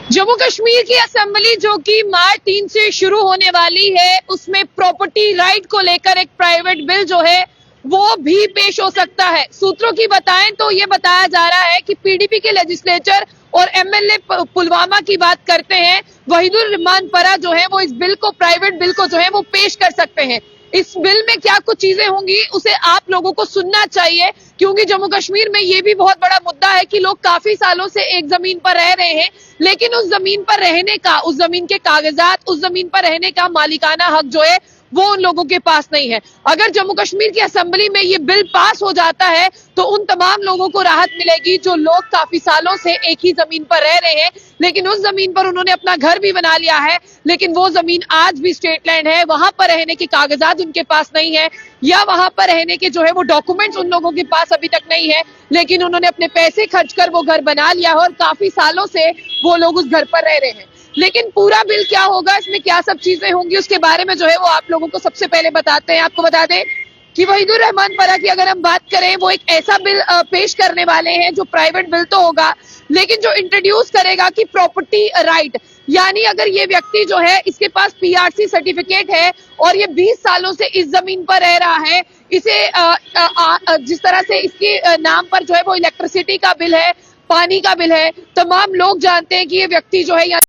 जम्मू कश्मीर की असेंबली जो कि मार्च 3 से शुरू होने वाली है, उसमें प्रॉपर्टी राइट को लेकर एक प्राइवेट बिल जो है वो भी पेश हो सकता है। सूत्रों की बताएं तो ये बताया जा रहा है कि पीडीपी के लेजिस्लेचर और एमएलए पुलवामा की बात करते हैं, वहीदुर रहमान परा जो है वो इस बिल को, प्राइवेट बिल को जो है वो पेश कर सकते हैं। इस बिल में क्या कुछ चीजें होंगी उसे आप लोगों को सुनना चाहिए, क्योंकि जम्मू कश्मीर में ये भी बहुत बड़ा मुद्दा है कि लोग काफी सालों से एक जमीन पर रह रहे हैं, लेकिन उस जमीन पर रहने का, उस जमीन के कागजात, उस जमीन पर रहने का मालिकाना हक जो है वो उन लोगों के पास नहीं है। अगर जम्मू कश्मीर की असेंबली में ये बिल पास हो जाता है तो उन तमाम लोगों को राहत मिलेगी जो लोग काफी सालों से एक ही जमीन पर रह रहे हैं, लेकिन उस जमीन पर उन्होंने अपना घर भी बना लिया है, लेकिन वो जमीन आज भी स्टेट लैंड है, वहां पर रहने के कागजात उनके पास नहीं है, या वहां पर रहने के जो है वो डॉक्यूमेंट्स उन लोगों के पास अभी तक नहीं है, लेकिन उन्होंने अपने पैसे खर्च कर वो घर बना लिया है और काफी सालों से वो लोग उस घर पर रह रहे हैं। लेकिन पूरा बिल क्या होगा, इसमें क्या सब चीजें होंगी, उसके बारे में जो है वो आप लोगों को सबसे पहले बताते हैं। आपको बता दें कि वहीदुर रहमान परा की अगर हम बात करें, वो एक ऐसा बिल पेश करने वाले हैं जो प्राइवेट बिल तो होगा, लेकिन जो इंट्रोड्यूस करेगा कि प्रॉपर्टी राइट, यानी अगर ये व्यक्ति जो है इसके पास पीआरसी सर्टिफिकेट है और ये 20 सालों से इस जमीन पर रह रहा है, इसे जिस तरह से इसके नाम पर जो है वो इलेक्ट्रिसिटी का बिल है, पानी का बिल है, तमाम लोग जानते हैं कि ये व्यक्ति जो है,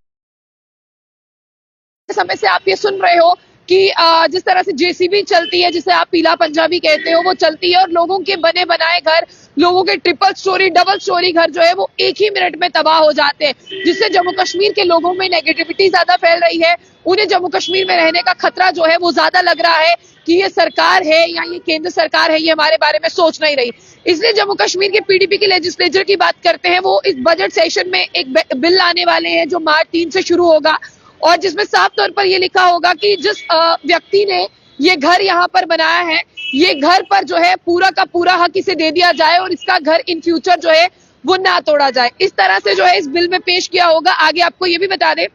समय से आप ये सुन रहे हो कि जिस तरह से जेसीबी चलती है, जिसे आप पीला पंजाबी कहते हो, वो चलती है और लोगों के बने बनाए घर, लोगों के ट्रिपल स्टोरी, डबल स्टोरी घर जो है वो एक ही मिनट में तबाह हो जाते हैं, जिससे जम्मू कश्मीर के लोगों में नेगेटिविटी ज्यादा फैल रही है। उन्हें जम्मू कश्मीर में रहने का खतरा जो है वो ज्यादा लग रहा है कि ये सरकार है या ये केंद्र सरकार है, ये हमारे बारे में सोच नहीं रही। इसलिए जम्मू कश्मीर के पीडीपी के लेजिस्लेचर की बात करते हैं, वो इस बजट सेशन में एक बिल लाने वाले हैं जो मार्च 3 से शुरू होगा, और जिसमें साफ तौर पर यह लिखा होगा कि जिस व्यक्ति ने ये घर यहाँ पर बनाया है, ये घर पर जो है पूरा का पूरा हक इसे दे दिया जाए और इसका घर इन फ्यूचर जो है वो ना तोड़ा जाए। इस तरह से जो है इस बिल में पेश किया होगा। आगे आपको ये भी बता दें,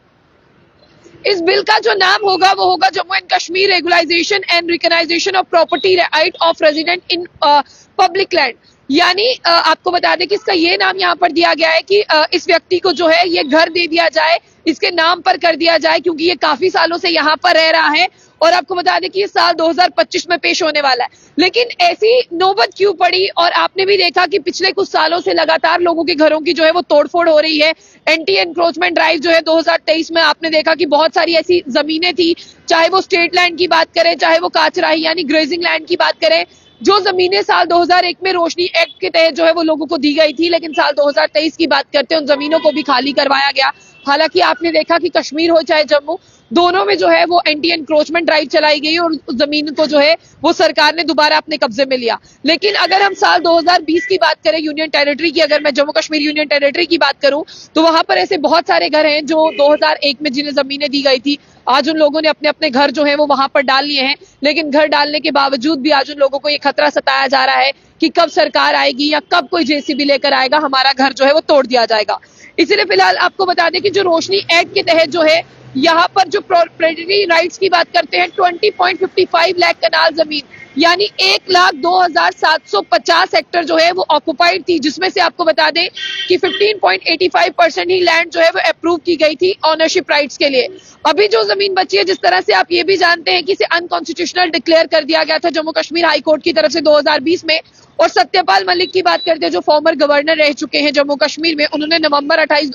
इस बिल का जो नाम होगा वो होगा Jammu and Kashmir regularisation and recognisation of property right of resident in public land. यानी आपको बता दें कि इसका ये नाम यहाँ पर दिया गया है कि इस व्यक्ति को जो है ये घर दे दिया जाए, इसके नाम पर कर दिया जाए, क्योंकि ये काफी सालों से यहाँ पर रह रहा है। और आपको बता दें कि ये साल 2025 में पेश होने वाला है। लेकिन ऐसी नौबत क्यों पड़ी, और आपने भी देखा कि पिछले कुछ सालों से लगातार लोगों के घरों की जो है वो तोड़फोड़ हो रही है। एंटी एनक्रोचमेंट ड्राइव जो है 2023 में आपने देखा कि बहुत सारी ऐसी जमीनें थी, चाहे वो स्टेट लैंड की बात करें, चाहे वो काचराही यानी ग्रेजिंग लैंड की बात करें, जो जमीनें साल 2001 में रोशनी एक्ट के तहत जो है वो लोगों को दी गई थी, लेकिन साल 2023 की बात करते हैं उन जमीनों को भी खाली करवाया गया। हालांकि आपने देखा कि कश्मीर हो चाहे जम्मू, दोनों में जो है वो एंटी एनक्रोचमेंट ड्राइव चलाई गई और उस जमीन को जो है वो सरकार ने दोबारा अपने कब्जे में लिया। लेकिन अगर हम साल 2020 की बात करें, यूनियन टेरिटरी की, अगर मैं जम्मू कश्मीर यूनियन टेरिटरी की बात करूं, तो वहां पर ऐसे बहुत सारे घर हैं जो 2001 में जिन्हें जमीनें दी गई थी, आज उन लोगों ने अपने अपने घर जो है वो वहां पर डाल लिए हैं। लेकिन घर डालने के बावजूद भी आज उन लोगों को ये खतरा सताया जा रहा है कि कब सरकार आएगी या कब कोई जेसीबी लेकर आएगा, हमारा घर जो है वो तोड़ दिया जाएगा। इसलिए फिलहाल आपको बता दें कि जो रोशनी एक्ट के तहत जो है यहाँ पर जो प्रॉपर्टी राइट्स की बात करते हैं, 20.55 लाख कनाल जमीन यानी 1,02,750 हेक्टर जो है वो ऑक्युपाइड थी, जिसमें से आपको बता दें कि 15.85% ही लैंड जो है वो अप्रूव की गई थी ऑनरशिप राइट्स के लिए। अभी जो जमीन बची है, जिस तरह से आप ये भी जानते हैं कि इसे अनकॉन्स्टिट्यूशनल डिक्लेयर कर दिया गया था जम्मू कश्मीर हाई कोर्ट की तरफ से 2020 में। और सत्यपाल मलिक की बात करते हैं, जो फॉर्मर गवर्नर रह चुके हैं जम्मू कश्मीर में, उन्होंने नवंबर 28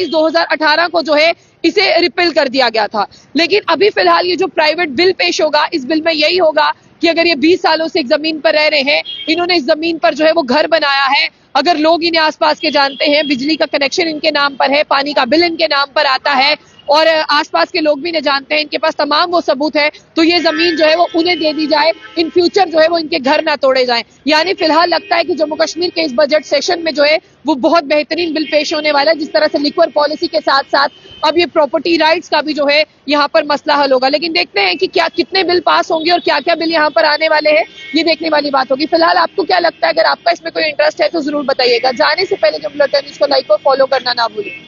2018 को जो है इसे रिपेल कर दिया गया था। लेकिन अभी फिलहाल ये जो प्राइवेट बिल पेश होगा, इस बिल में यही होगा कि अगर ये 20 सालों से एक जमीन पर रह रहे हैं, इन्होंने इस जमीन पर जो है वो घर बनाया है, अगर लोग इन्हें आसपास के जानते हैं, बिजली का कनेक्शन इनके नाम पर है, पानी का बिल इनके नाम पर आता है और आसपास के लोग भी इन्हें जानते हैं, इनके पास तमाम वो सबूत है, तो ये जमीन जो है वो उन्हें दे दी जाए, इन फ्यूचर जो है वो इनके घर ना तोड़े जाएं। यानी फिलहाल लगता है कि जम्मू कश्मीर के इस बजट सेशन में जो है वो बहुत बेहतरीन बिल पेश होने वाला है, जिस तरह से लिक्वर पॉलिसी के साथ साथ अब ये प्रॉपर्टी राइट्स का भी जो है यहाँ पर मसला हल होगा। लेकिन देखते हैं कि क्या कितने बिल पास होंगे और क्या क्या बिल यहाँ पर आने वाले हैं, ये देखने वाली बात होगी। फिलहाल आपको क्या लगता है, अगर आपका इसमें कोई इंटरेस्ट है तो जरूर बताइएगा। जाने से पहले जो बुलेटिन इसको लाइक और फॉलो करना ना भूलें।